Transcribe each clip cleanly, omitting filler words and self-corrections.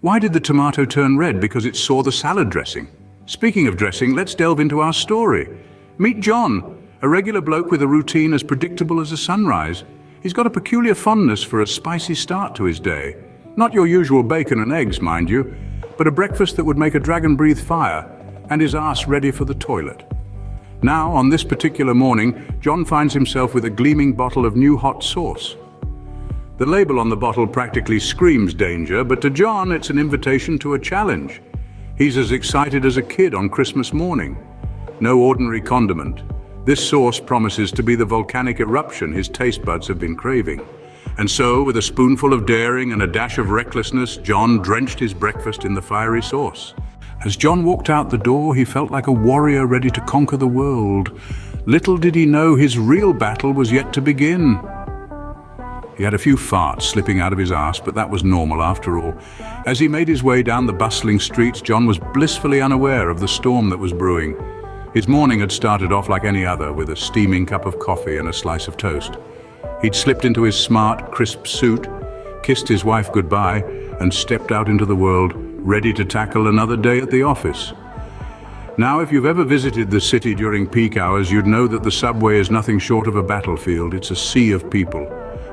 Why did the tomato turn red? Because it saw the salad dressing. Speaking of dressing, let's delve into our story. Meet John, a regular bloke with a routine as predictable as a sunrise. He's got a peculiar fondness for a spicy start to his day. Not your usual bacon and eggs, mind you, but a breakfast that would make a dragon breathe fire and his ass ready for the toilet. Now, on this particular morning, John finds himself with a gleaming bottle of new hot sauce. The label on the bottle practically screams danger, but to John it's an invitation to a challenge. He's as excited as a kid on Christmas morning. No ordinary condiment. This sauce promises to be the volcanic eruption his taste buds have been craving. And so, with a spoonful of daring and a dash of recklessness, John drenched his breakfast in the fiery sauce. As John walked out the door, he felt like a warrior ready to conquer the world. Little did he know his real battle was yet to begin. He had a few farts slipping out of his arse, but that was normal after all. As he made his way down the bustling streets, John was blissfully unaware of the storm that was brewing. His morning had started off like any other, with a steaming cup of coffee and a slice of toast. He'd slipped into his smart, crisp suit, kissed his wife goodbye, and stepped out into the world, ready to tackle another day at the office. Now, if you've ever visited the city during peak hours, you'd know that the subway is nothing short of a battlefield. It's a sea of people,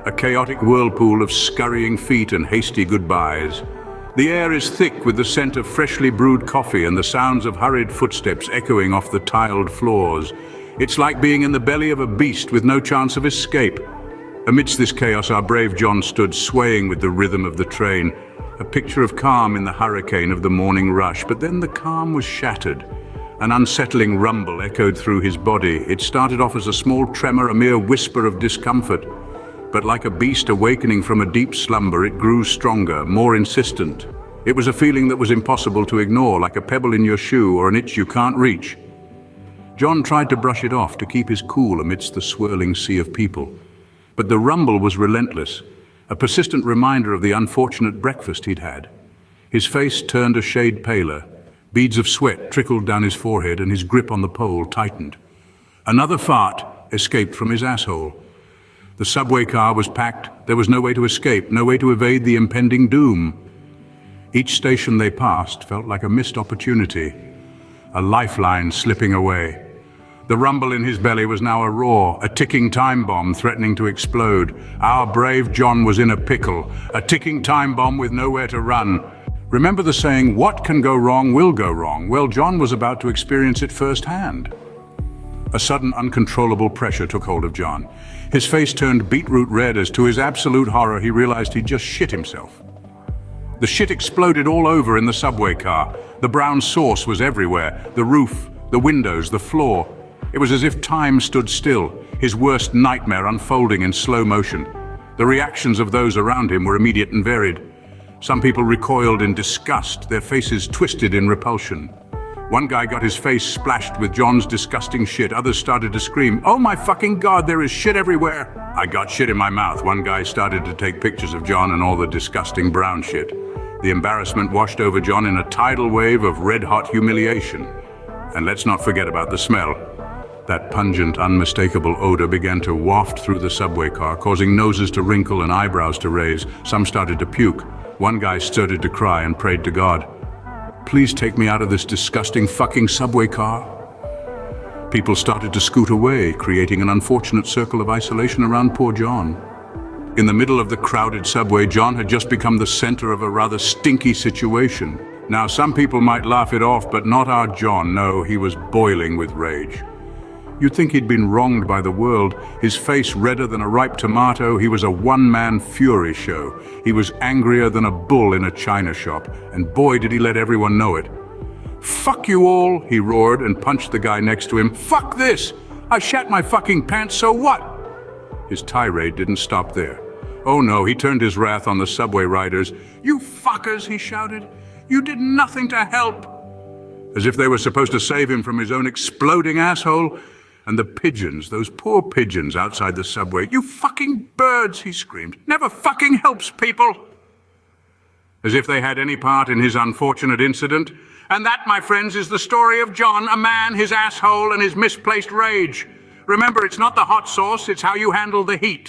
a chaotic whirlpool of scurrying feet and hasty goodbyes. The air is thick with the scent of freshly brewed coffee and the sounds of hurried footsteps echoing off the tiled floors. It's like being in the belly of a beast with no chance of escape. Amidst this chaos, our brave John stood swaying with the rhythm of the train, a picture of calm in the hurricane of the morning rush. But then the calm was shattered. An unsettling rumble echoed through his body. It started off as a small tremor, a mere whisper of discomfort. But like a beast awakening from a deep slumber, it grew stronger, more insistent. It was a feeling that was impossible to ignore, like a pebble in your shoe or an itch you can't reach. John tried to brush it off to keep his cool amidst the swirling sea of people. But the rumble was relentless, a persistent reminder of the unfortunate breakfast he'd had. His face turned a shade paler. Beads of sweat trickled down his forehead and his grip on the pole tightened. Another fart escaped from his asshole. The subway car was packed. There was no way to escape, no way to evade the impending doom. Each station they passed felt like a missed opportunity, a lifeline slipping away. The rumble in his belly was now a roar, a ticking time bomb threatening to explode. Our brave John was in a pickle, a ticking time bomb with nowhere to run. Remember the saying, "What can go wrong will go wrong." Well, John was about to experience it firsthand. A sudden, uncontrollable pressure took hold of John. His face turned beetroot red as, to his absolute horror, he realized he'd just shit himself. The shit exploded all over in the subway car. The brown sauce was everywhere. The roof, the windows, the floor. It was as if time stood still, his worst nightmare unfolding in slow motion. The reactions of those around him were immediate and varied. Some people recoiled in disgust, their faces twisted in repulsion. One guy got his face splashed with John's disgusting shit. Others started to scream, "Oh my fucking God, there is shit everywhere." I got shit in my mouth. One guy started to take pictures of John and all the disgusting brown shit. The embarrassment washed over John in a tidal wave of red-hot humiliation. And let's not forget about the smell. That pungent, unmistakable odor began to waft through the subway car, causing noses to wrinkle and eyebrows to raise. Some started to puke. One guy started to cry and prayed to God, "Please take me out of this disgusting fucking subway car." People started to scoot away, creating an unfortunate circle of isolation around poor John. In the middle of the crowded subway, John had just become the center of a rather stinky situation. Now, some people might laugh it off, but not our John. No, he was boiling with rage. You'd think he'd been wronged by the world. His face redder than a ripe tomato. He was a one-man fury show. He was angrier than a bull in a china shop. And boy, did he let everyone know it. "Fuck you all," he roared and punched the guy next to him. "Fuck this! I shat my fucking pants, so what?" His tirade didn't stop there. Oh no, he turned his wrath on the subway riders. "You fuckers," he shouted. "You did nothing to help." As if they were supposed to save him from his own exploding asshole. And the pigeons, those poor pigeons outside the subway. "You fucking birds," he screamed. "Never fucking helps people." As if they had any part in his unfortunate incident. And that, my friends, is the story of John, a man, his asshole, and his misplaced rage. Remember, it's not the hot sauce, it's how you handle the heat.